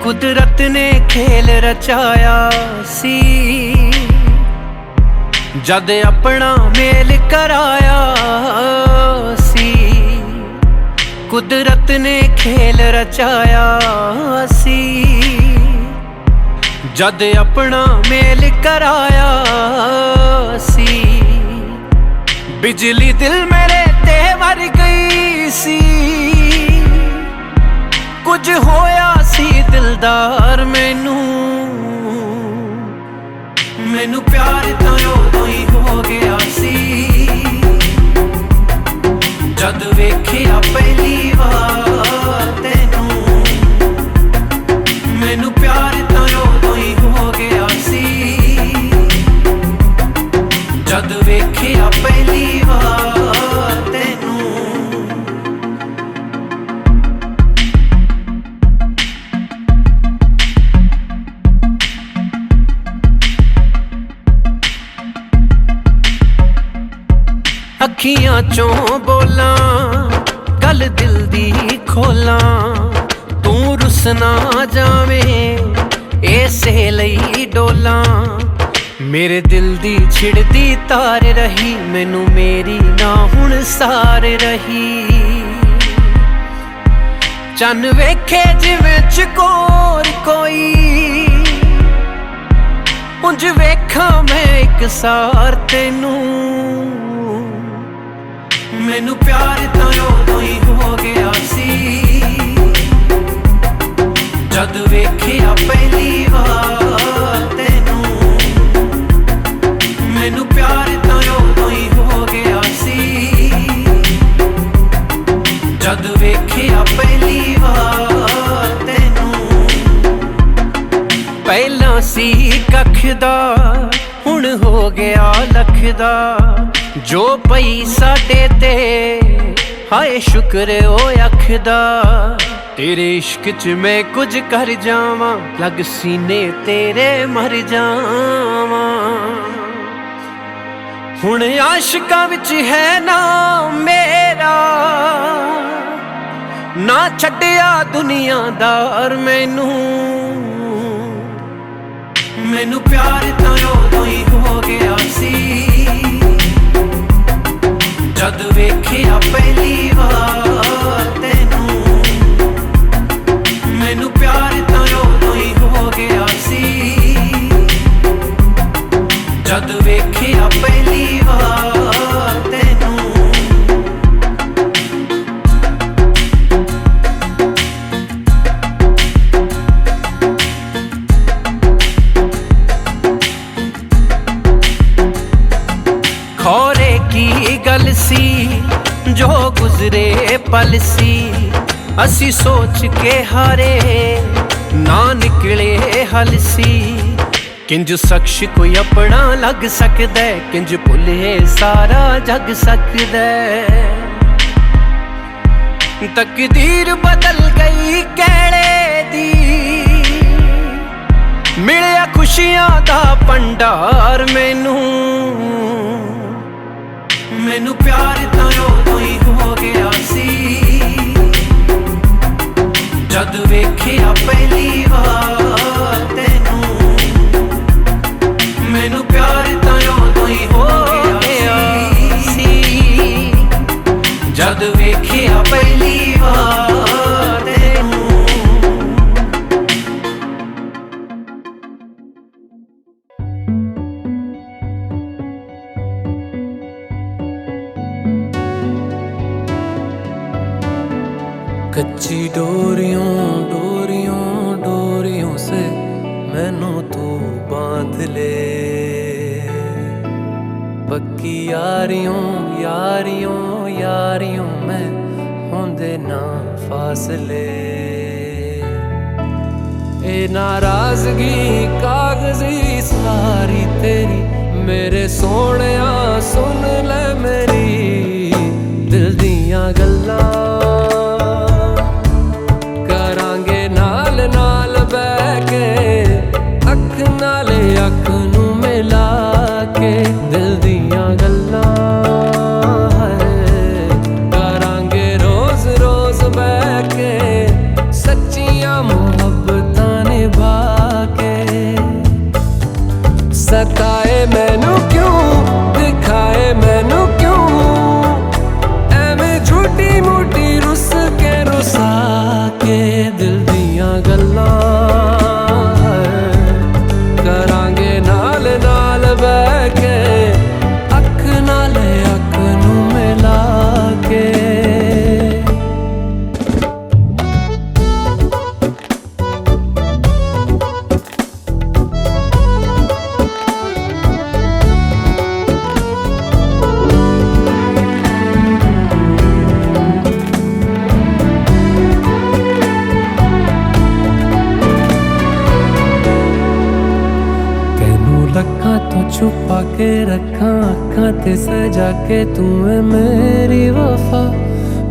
कुदरत ने खेल रचाया सी, जद अपना मेल कराया सी। कुदरत ने खेल रचाया सी, जद अपना मेल कराया सी। बिजली दिल मेरे ते मर गई सी, कुछ होया सी दिलदार मैनू। मैनू प्यार तां उदों ही हो गया सी, जद वेखिया पहली बार तैनू। मैनू प्यार तां उदों ही हो गया सी, जद वेखिया पहली बार तैनू। अखियां चों बोलां गल दिल दी खोलां, तू रुस ना जावें इसे लई डोलां। मेरे दिल दी छिड़दी तार रही, मैनू मेरी ना हुण सार रही। चन वेखे जिवें चकोर कोई, उंज वेखां मैं इक सार तैनू। मैनू प्यार तां उदों ही हो गया सी, जद वेखिया पहली बार तैनू। मैनू प्यार तां उदों ही हो गया सी, जद वेखिया पहली बार तैनू। पहला सी कख दा हुण हो गया लख दा, जो पई साडे ते हाय शुक्र ओ अख दा। तेरे इश्क च मैं कुछ कर जावां, लग सीने तेरे मर जावां। हुण आशिकां विच है ना मेरा, ना छड्डिया दुनियादार मैनू। मैनू प्यार तां उदों ही हो गया सी, जद वेखिया पहली बार तैनू। मैनू प्यार तां उदों ही हो गया सी, जद वेखिया पहली बार तैनू। खौरे की गल सी जो गुजरे पल सी, असी सोच के हारे ना निकले हल सी। किंज शख्स कोई अपना लग सकदा, किंज भुले सारा जग सकदा। तकदीर बदल गई कहड़े दी, मिलिया खुशियां दा भंडार मैनू। मैनू प्यार तां उदों ही हो गया सी, जद वेखिया पहली बार तैनू। मैनू प्यार तां उदों ही हो गया सी, जद वेखिया पहली बार तैनू। कच्ची डोरियों डोरियों डोरियों से मैनू तू बांध ले, पक्की यारियों यारियों यारियों में होंदे ना फासले। ए नाराजगी कागजी सारी तेरी, मेरे सोहणिया सुन ले मेरी दिल दियां गल्लां। अख नू मिला के दिल दियां गल्लां करांगे रोज रोज बैठ के, सच्चियां मुहब्बतां छुपा के रखा अखां ते सजा के तू है मेरी वफा।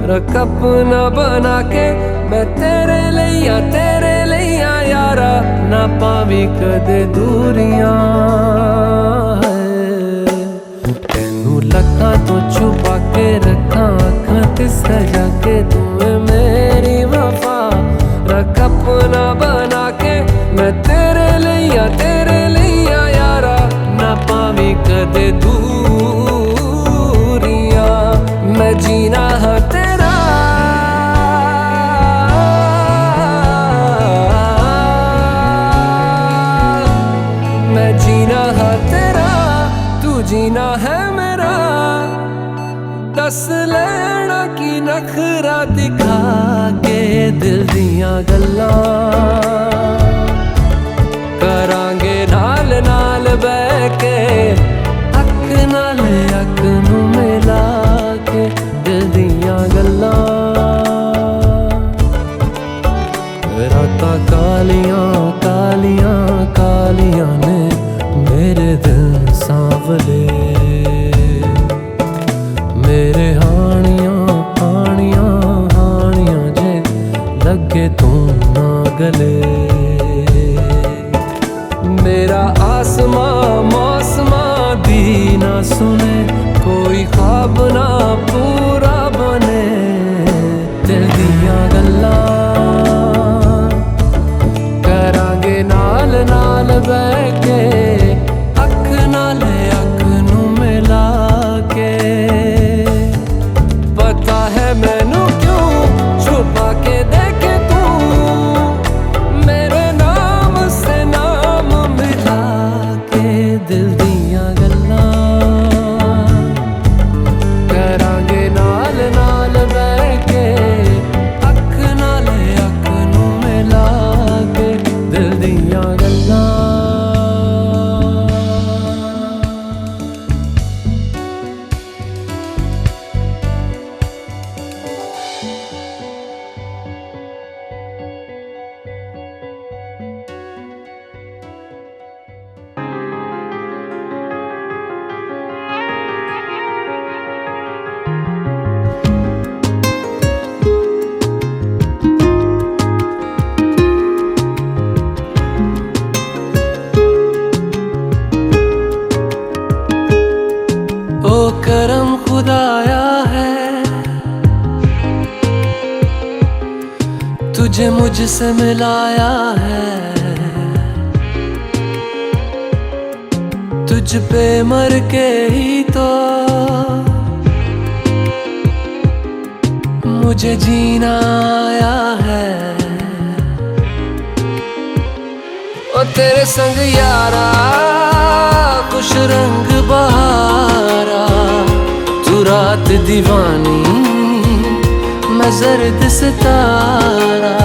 रख अपना बना के मैं तेरे लिया यारा, ना पावी कदे दूरियां। तेनू लखां तो छुपा के रखा अखां ते सजा के तू है मेरी वफा। रख अपना बना के मैं तेरे लिया यारा, ना पावी कदे दूरियां। मैं जीना है तेरा, मैं जीना है तेरा, तू जीना है मेरा। दस लेना की नखरा दिखा के दिल दियां गल्लां करांगे नाल नाल बह के। अख नाल अख नू मिला के दिल दियां गल्लां। रातां कालियां कालियां कालियां ने मेरे दिल सांवले। मेरे हानियां हानियां हानियां जे लगे तू ना गले। मेरा आसमां मौसमां दी ना सुने, कोई ख्वाब ना पूरा बने। दिल दियां गल्लां करांगे नाल नाल बह के। अख नाल अख नू मिला के। पता है मैनू क्यों छुपा के देखे तू मेरे नाम से नाम मिला के। दिल दियां गल्लां करांगे नाल नाल बह के। अख नाल अख नू मिला के दिल दियां गल्लां। ओ करम खुदाया है तुझे मुझसे मिलाया है। तुझ पे मर के ही तो मुझे जीना आया है। ओ तेरे संग यारा खुश रंग बहारा। तू रात दीवानी मैं जर्द सितारा।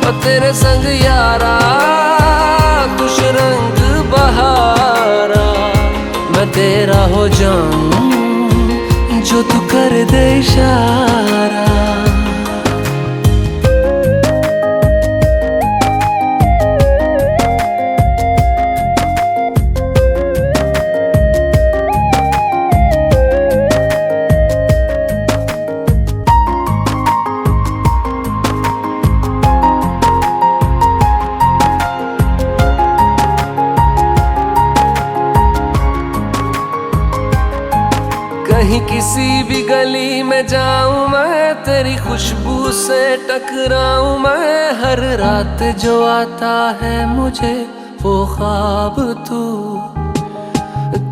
ओ तेरे संग यारा खुश रंग बहारा। मैं तेरा हो जाऊं जो तू कर दे इशारा। कहीं किसी भी गली में जाऊं मैं, तेरी खुशबू से टकराऊं मैं। हर रात जो आता है मुझे वो ख्वाब तू।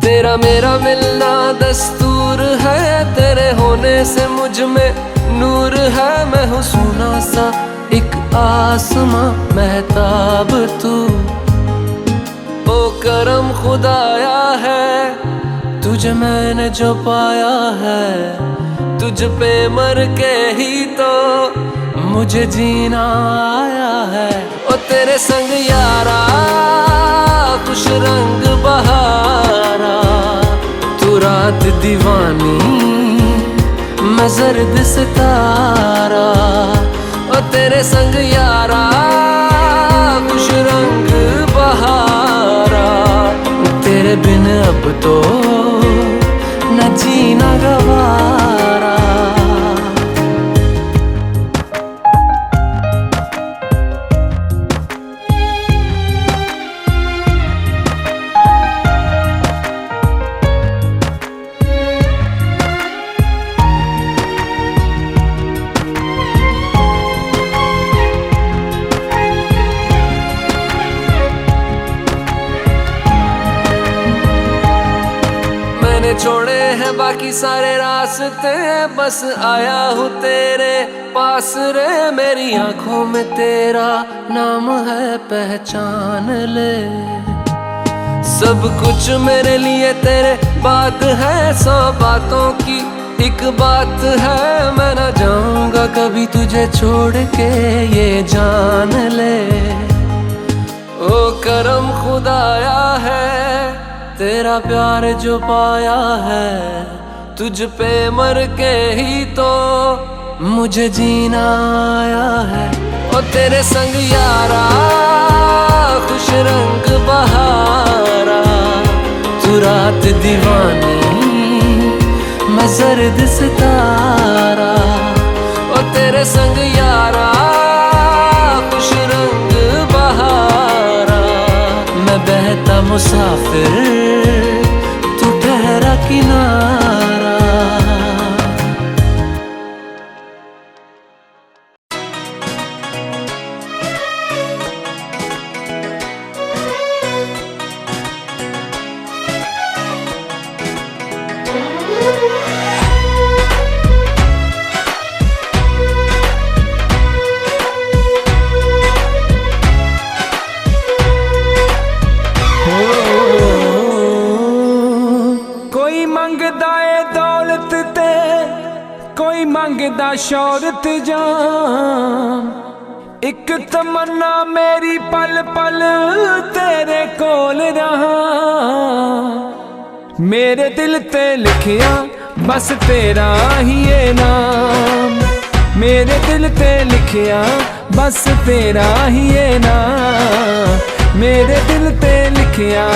तेरा मेरा मिलना दस्तूर है, तेरे होने से मुझ में नूर है। मैं हूँ सोना सा एक आसमां महताब तू। ओ करम खुदाया है तुझे मैंने जो पाया है। तुझ पे मर के ही तो मुझे जीना आया है। ओ तेरे संग यारा खुश रंग बहारा। तू रात दीवानी मैं जर्द सितारा। ओ तेरे संग यारा खुश रंग बहारा। तेरे तेरे बिन अब तो न जीना गवारा। छोड़े हैं बाकी सारे रास्ते, बस आया हूँ तेरे पास रे। मेरी आंखों में तेरा नाम है, पहचान ले। सब कुछ मेरे लिए तेरे बात है, 100 बातों की एक बात है। मैं ना जाऊंगा कभी तुझे छोड़ के, ये जान ले। ओ करम खुदाया है तेरा प्यार जो पाया है, तुझ पे मर के ही तो मुझे जीना आया है। ओ तेरे संग यारा खुश रंग बहारा, तू रात दीवानी मैं जर्द सितारा। ओ तेरे संग यारा खुश रंग बहारा, मैं बहता मुसाफिर तू ठहरा किनारा। मंगदा शौहरत जान, एक तमन्ना मेरी पल पल तेरे कोल रहा। मेरे दिल ते लिखिया बस तेरा ही ये नाम, मेरे दिल ते लिखिया बस तेरा ही ये नाम। मेरे दिल ते लिखिया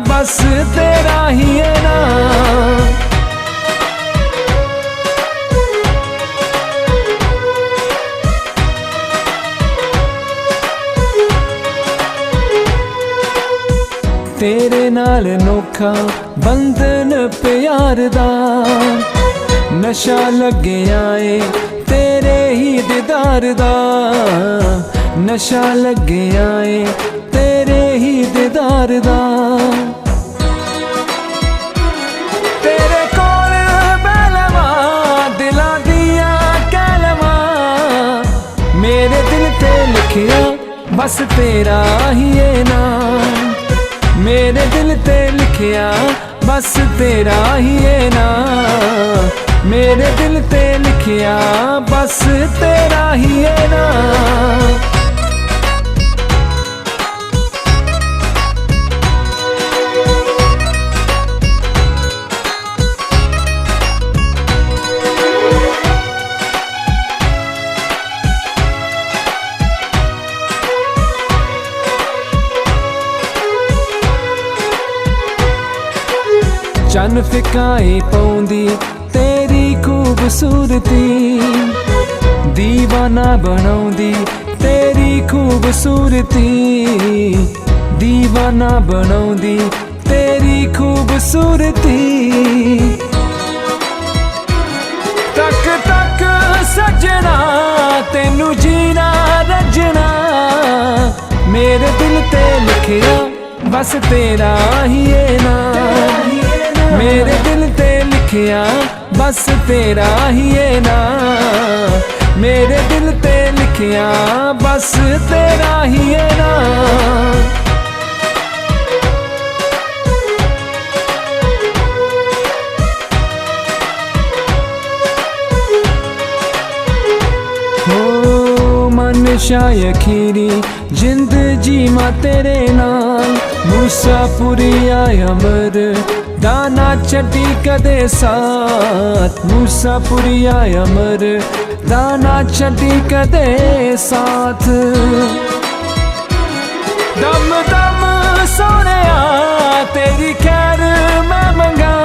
बस तेरा ही ये नाम। तेरे नाल नोखा बंधन प्यार दा, नशा लगे आए तेरे ही दीदार दा। नशा लगे आए तेरे ही दीदार दा। तेरे कोल बैलवा दिलां दियां कैलवा, मेरे दिल ते लिखिया बस तेरा ही ये नाम। मेरे दिल ते लिखिया बस तेरा ही ये नाम। मेरे दिल ते लिखिया बस तेरा ही ये नाम। चन फिकाई पौंदी तेरी खूबसूरती, दीवाना बनौंदी तेरी खूबसूरती। दीवाना बनौंदी तेरी खूबसूरती। तक तक सजना तेनू जीना रजना, मेरे दिल ते लिखिया बस तेरा ही ये नाम। मेरे दिल ते लिखिया बस तेरा ही ये नाम। मेरे दिल ते लिखिया बस तेरा ही ये नाम। हो मनशा यखीरी जिंद जी मां तेरे नाल, मूसापुरी आय अमर दाना चटी कदे साथ। मूसापुरी आय अमर दाना चटी कदे साथ। दम दम सोने तेरी खैर मैं मंगा,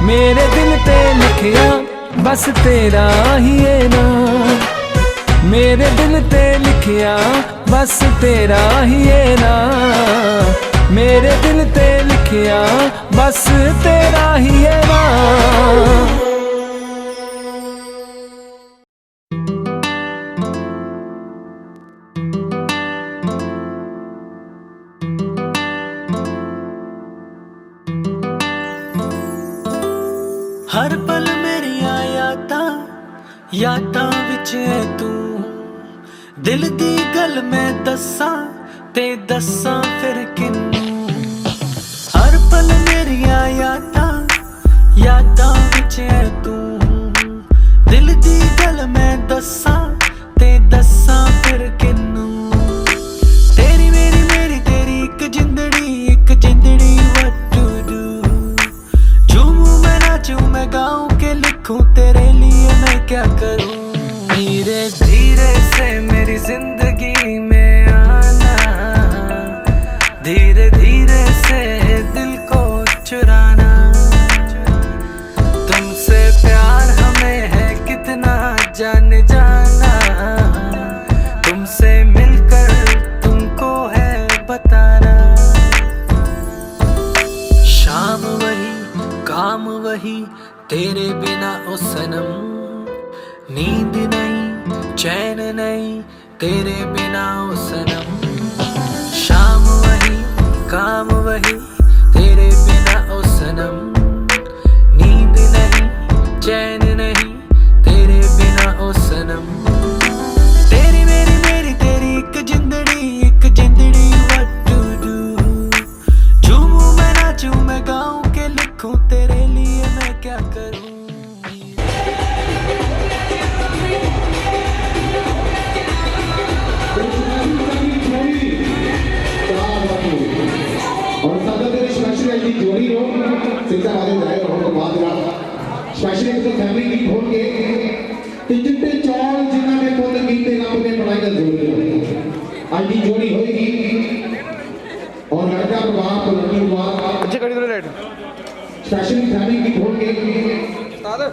मेरे दिल ते लिखिया बस तेरा ही है नाम, मेरे दिल ते लिखिया बस तेरा ही है नाम, मेरे दिल ते लिखिया बस तेरा ही है नाम। हर पल मेरिया यादां विच है तू, दिल दी गल मैं दस्सां ते दस्सां फिर किन्नू। हर पल मेरिया यादां विच है तू, दिल दी गल मैं दस्सां ते दस्सां फिर किन्नू। तेरी मेरी तेरी एक जिंदड़ी what to do। झूमूं मैं नाचूं मैं गाऊं के लिखूं तेरे लिए मैं क्या करूं। धीरे धीरे से मेरी जिंदगी में आना, धीरे धीरे से दिल को चुराना। तुमसे प्यार हमें है कितना जान जाना, तुमसे मिलकर तुमको है बताना। शाम वही काम वही तेरे बिना ओ सनम, नींद नहीं चैन नहीं तेरे बिना ओ सनम। शाम वही काम वही तेरे बिना ओ सनम, नींद नहीं चैन नहीं तेरे बिना ओ सनम। तेरी मेरी तेरी एक जिंदड़ी what to do। झूमूं मैं नाचूं मैं गाऊं के लिखूं तेरे लिए मैं क्या करूं। और सादा तेरे स्पेशल ऐसी जोड़ी हो सिक्का वाले जाए और बाद में स्पेशली तो फैमिली की खोल के कि चिट्टे चौल जिन्ना में पोते कीते रब ने बनाई दा जोड़ी हो। आज की जोड़ी होगी और लड़का बाप लड़की बाप अच्छे कड़ी तो रेड स्पेशली फैमिली की खोल के सादा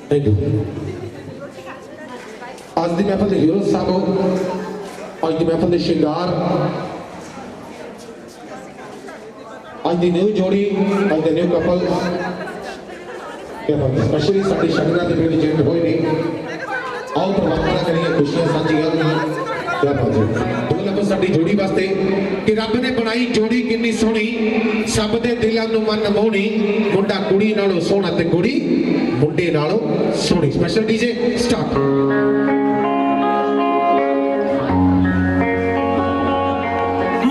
थैंक यू। आज की महफिल के हीरो साहब, आज की महफिल के शिंगार, आज की न्यू जोड़ी, आज के न्यू कपल स्पेशली साड़ी शगना के पिंड जेंट होए नहीं। आओ परमात्मा करिए खुशियां साझी करनी। क्या बात है। दो लफ्ज़ साड़ी जोड़ी वास्ते कि रब ने बनाई जोड़ी कितनी सोहनी, सब दे दिलां नूं मन मोहनी। मुंडा कुड़ी नालों सोहना ते कुड़ी मुंडे नालों सोहनी। Special DJ start.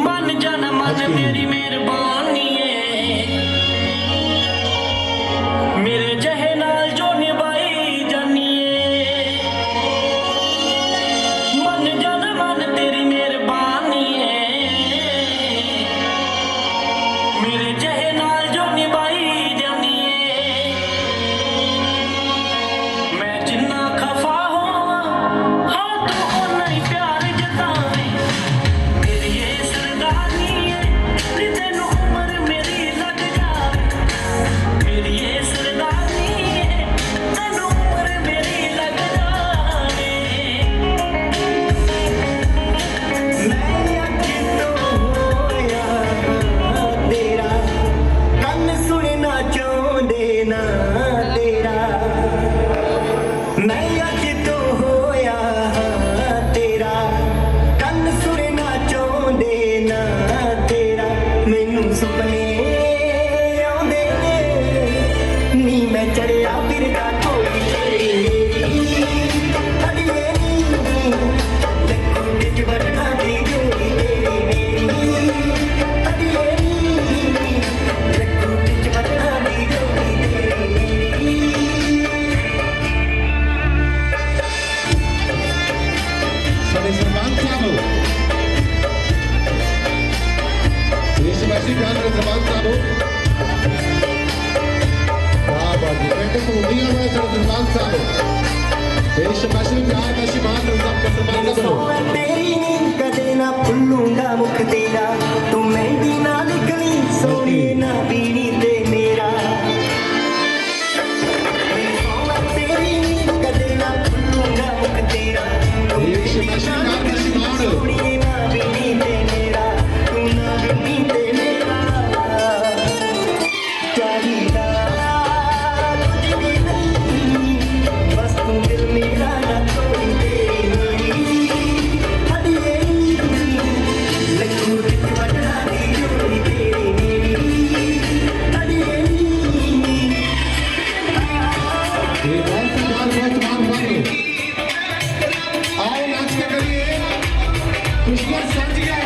मन जाना मन मेरी मेहरबानी है, मेरे जहे नाल जो निभाई जानी है। मन जाना मन तेरी मेहरबानी है, मेरे जहे नाल जो निभाई जानी है। मैं जिन्ना खफा होवां ਸਾਡੇ ਸਰਪੰਚ ਸਾਹਿਬ ਦੇਸ਼ ਵਾਸੀ ਪਿਆਰ ਦੇ ਸਰਪੰਚ ਸਾਹਿਬ ਵਾਹ ਬਾਜੀ ਪਿੰਡ ਘੁੰਮੀਆਂ ਹੋਏ ਸਰਪੰਚ ਸਾਹਿਬ ਦੇਸ਼ ਵਾਸੀ ਪਿਆਰ ਦਾ ਸ਼ਿਮਾਨ ਰਜ਼ਾ ਸਰਪੰਚ ਸਾਹਿਬ तेरी नींद कदे ना भुल्लूंगा मुख तेरा तू मेहंदी ना निकली सोनी ना बीनी ते मेरा तेरी नींद कदे ना भुल्लूंगा मुख तेरा तू मेहंदी ना निकली सोनी ना बीनी ते मेरा तू ना बीनी ते मेरा चाहिदा तुझे नहीं बस तू दिल मेरा ना तोड़ी तेरी आओ नाच के करिए खुशियां साझियां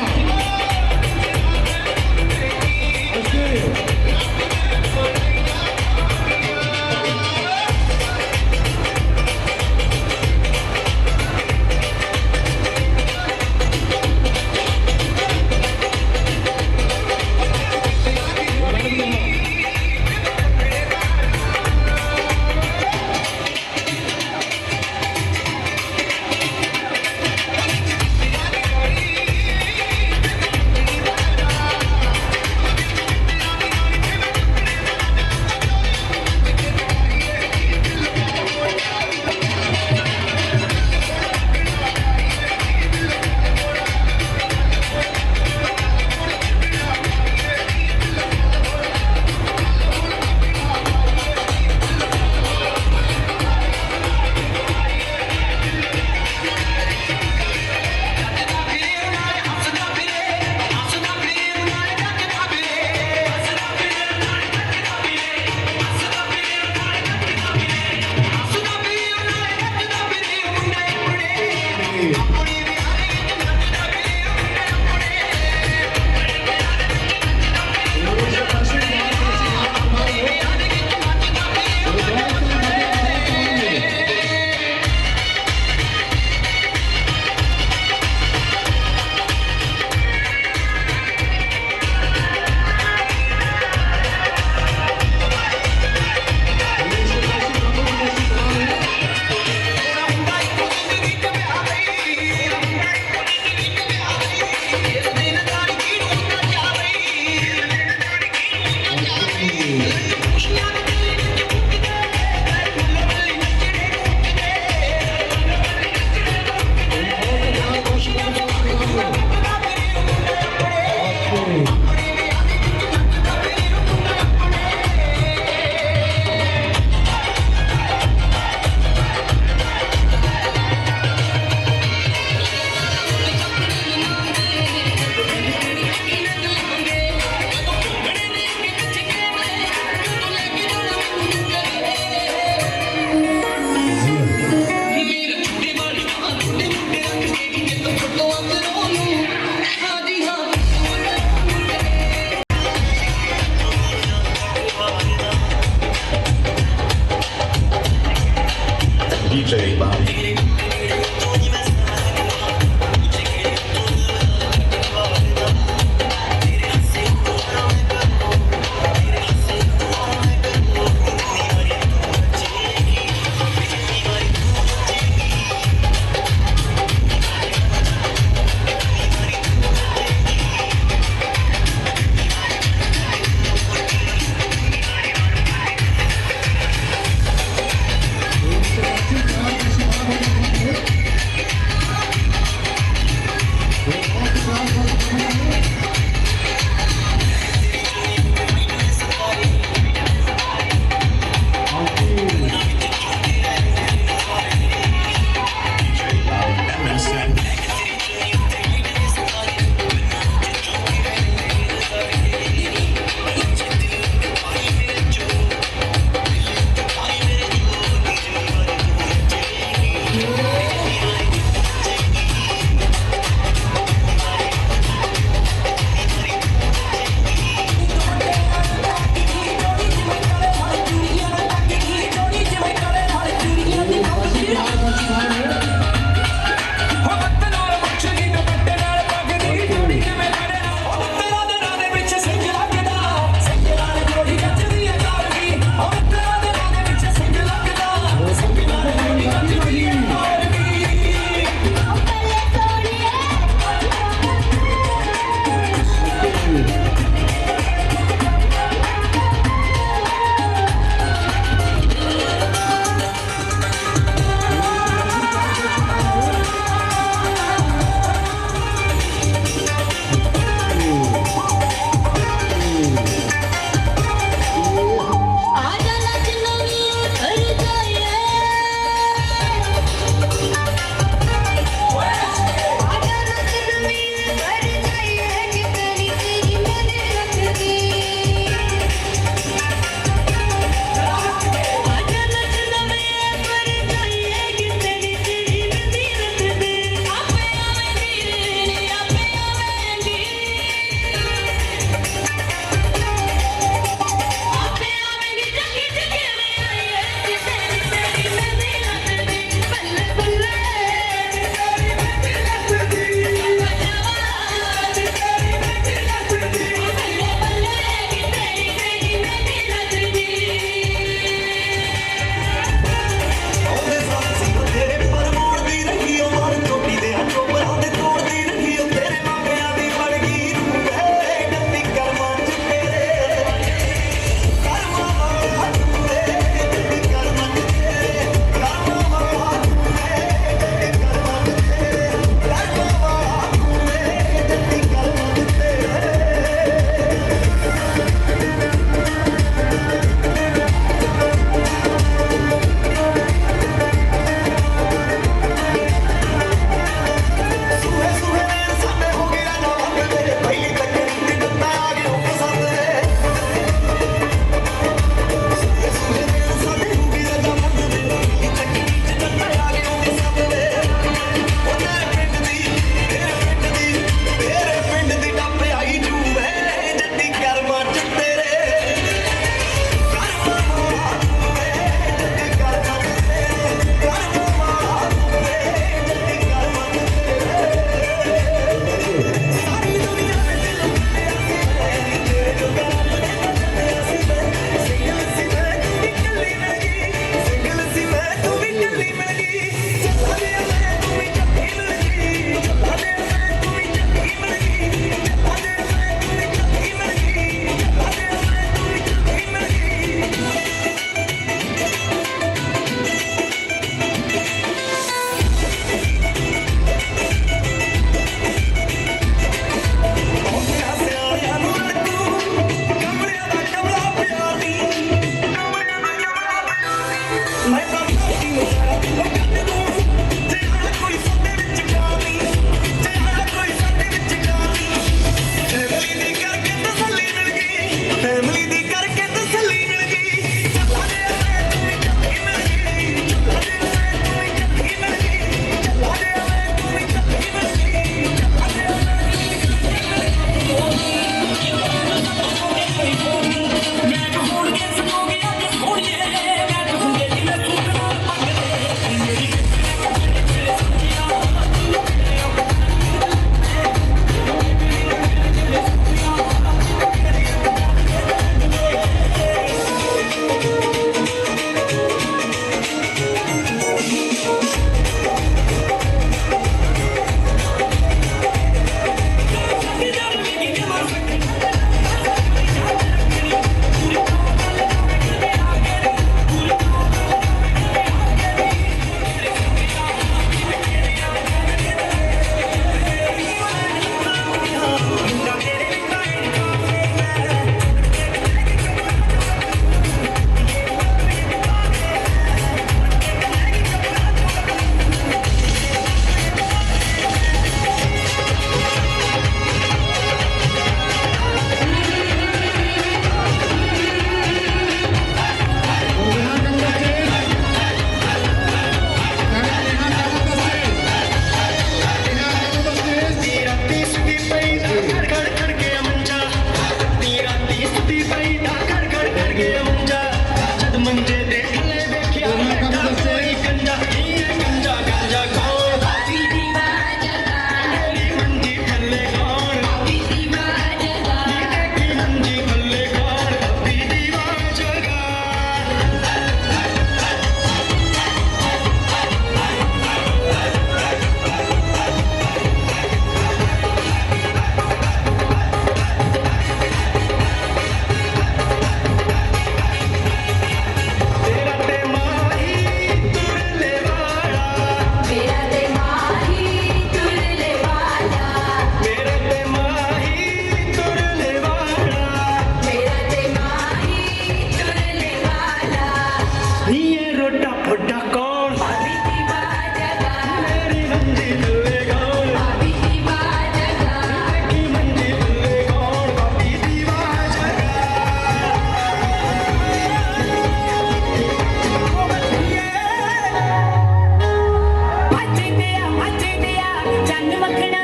ਮੱਖਣਾ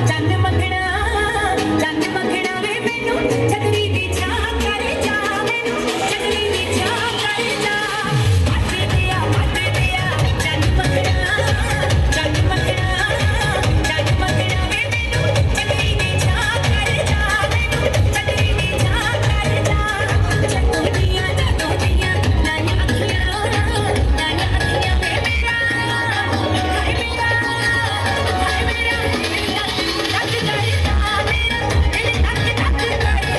ਚੰਨ ਮੱਖਣਾ ਵੇ ਮੈਨੂੰ ਛਤਰੀ ਦੀ ਛਾਂ ਕਰ ਜਾ ਮੈਨੂੰ ਛਤਰੀ ਦੀ ਛਾਂ ਕਰ ਜਾ ਮੱਧ ਦਿਆ ਚੰਨ ਮੱਖਣਾ ਵੇ ਮੈਨੂੰ ਛਤਰੀ ਦੀ ਛਾਂ ਕਰ ਜਾ ਮੈਨੂੰ ਛਤਰੀ ਦੀ ਛਾਂ ਕਰ ਜਾ ਛਤਰੀਆਂ ਦੋਦੀਆਂ ਨਾਨੀ ਅੱਖੀਆਂ ਵੇ ਮੇਰਾ ਹਾਏ ਮੇਰਾ ਤੱਕ ਕਰਦਾ ਮੇਰਾ ਦਿਲ ਤੱਕ ਕਰਦਾ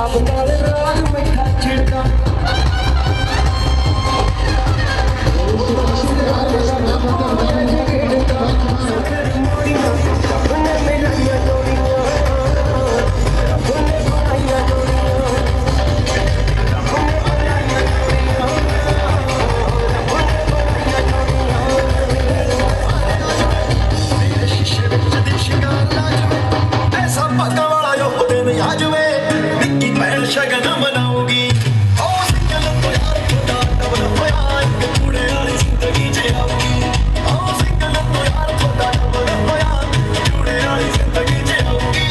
ਸ਼ਰਾਬ ਨਾਲ ਰਾਗ ਮਿੱਠਾ ਛਿੜਦਾ ਸ਼ਗਨ ਮਨਾਉਗੀ ਉਹ ਸਿੰਗਲ ਤੋਂ ਯਾਰ ਤੁਹਾਡਾ ਡਬਲ ਹੋਇਆ ਇੱਕ ਕੁੜੇ ਵਾਲੀ ਜ਼ਿੰਦਗੀ ਚ ਆਉਗੀ ਉਹ ਸਿੰਗਲ ਤੋਂ ਯਾਰ ਤੁਹਾਡਾ ਡਬਲ ਹੋਇਆ ਕੁੜੇ ਵਾਲੀ ਜ਼ਿੰਦਗੀ ਚ ਆਉਗੀ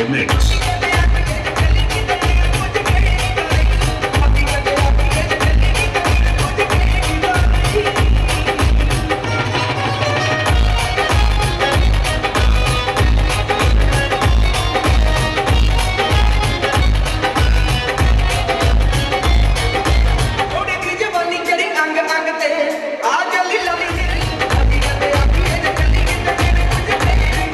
the mix. ਥੋੜੀ ਦੀ ਜਵਾਨੀ ਚੜੀ ਅੰਗ ਅੰਗ ਤੇ ਆ ਜਲੀ ਲਵੀ ਅੱਗੀ ਕਦੇ ਆਖੀਏ ਜੇ ਚੱਲੀ ਕਿਤੇ ਤੇਰੇ ਕੁਝ ਤੇਰੀ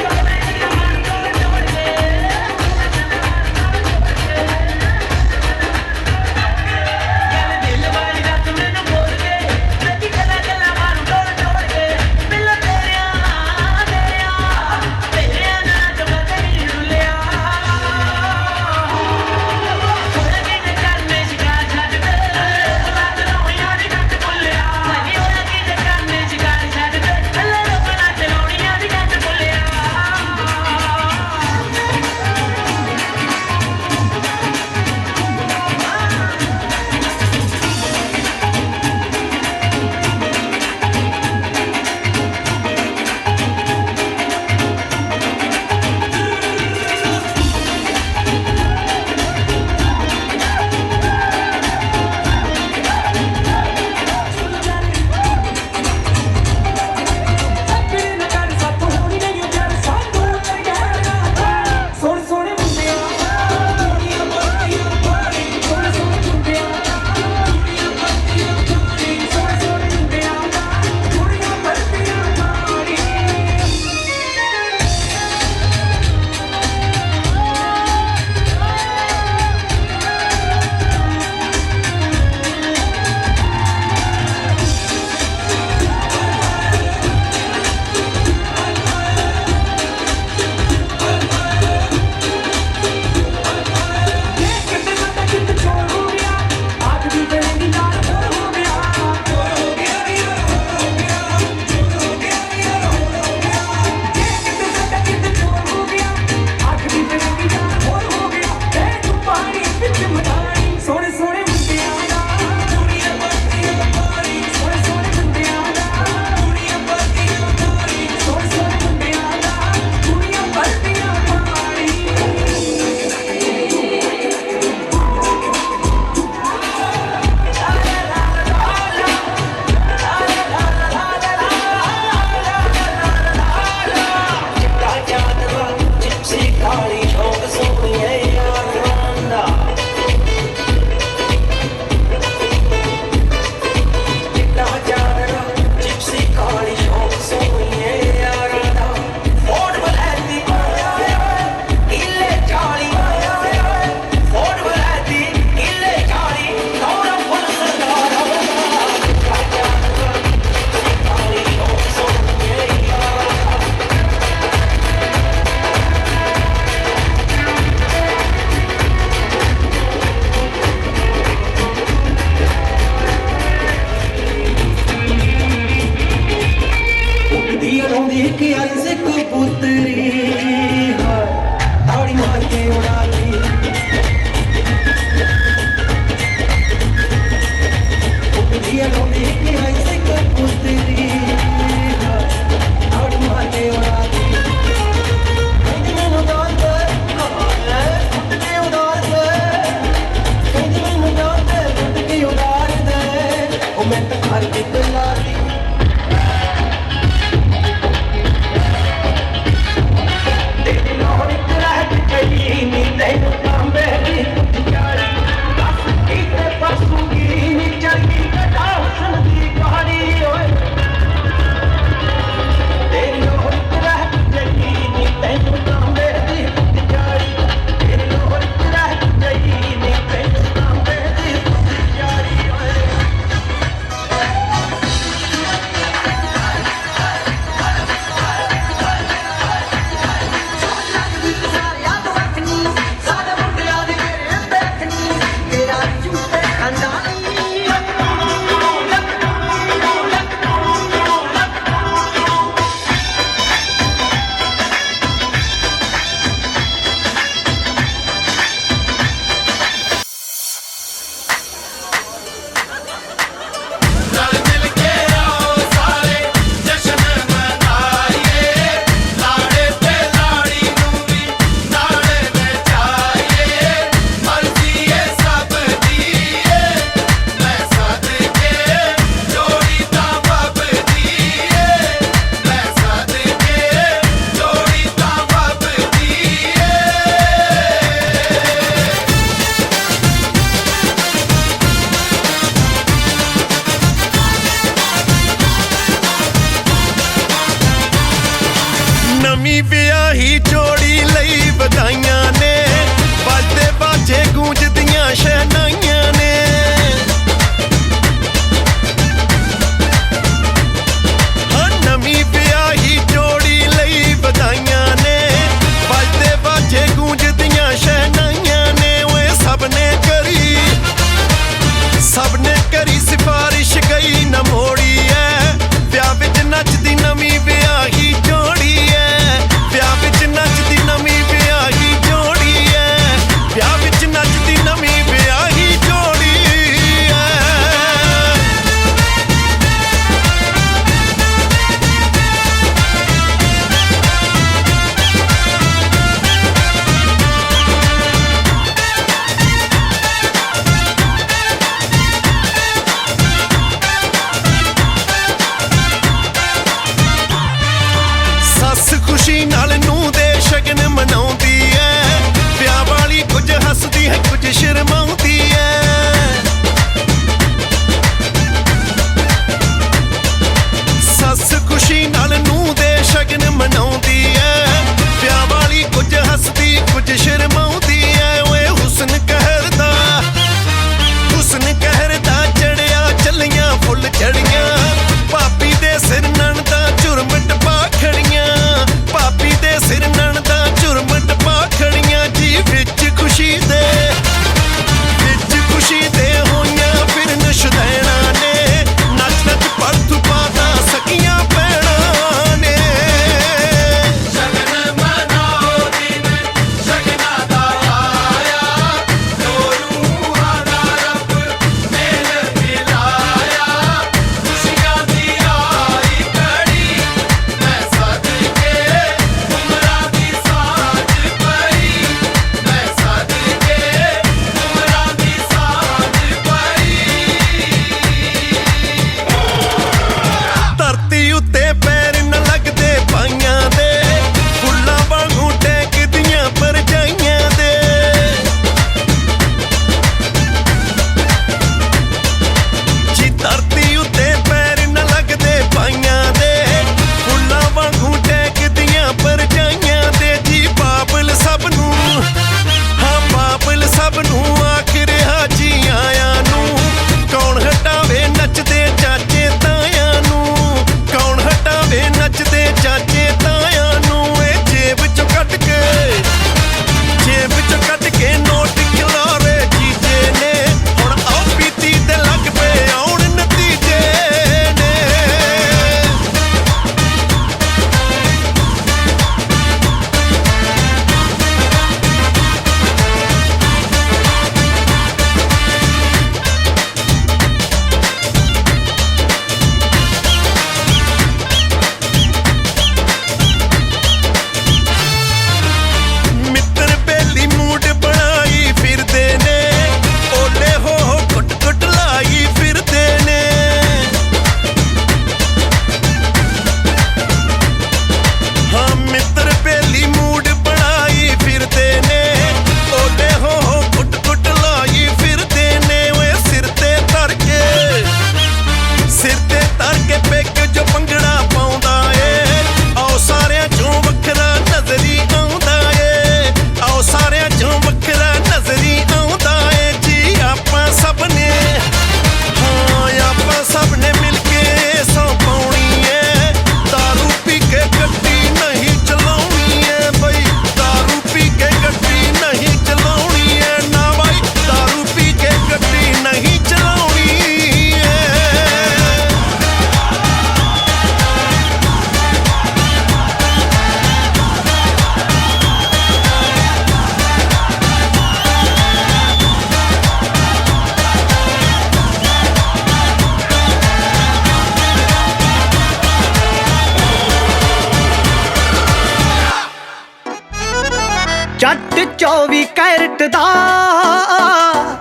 ਜੱਟ 24 ਕੈਰਟ ਦਾ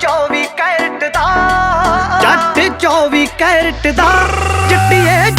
24 ਕੈਰਟ ਦਾ ਜੱਟ 24 ਕੈਰਟ ਦਾ ਚਿੱਟੀਏ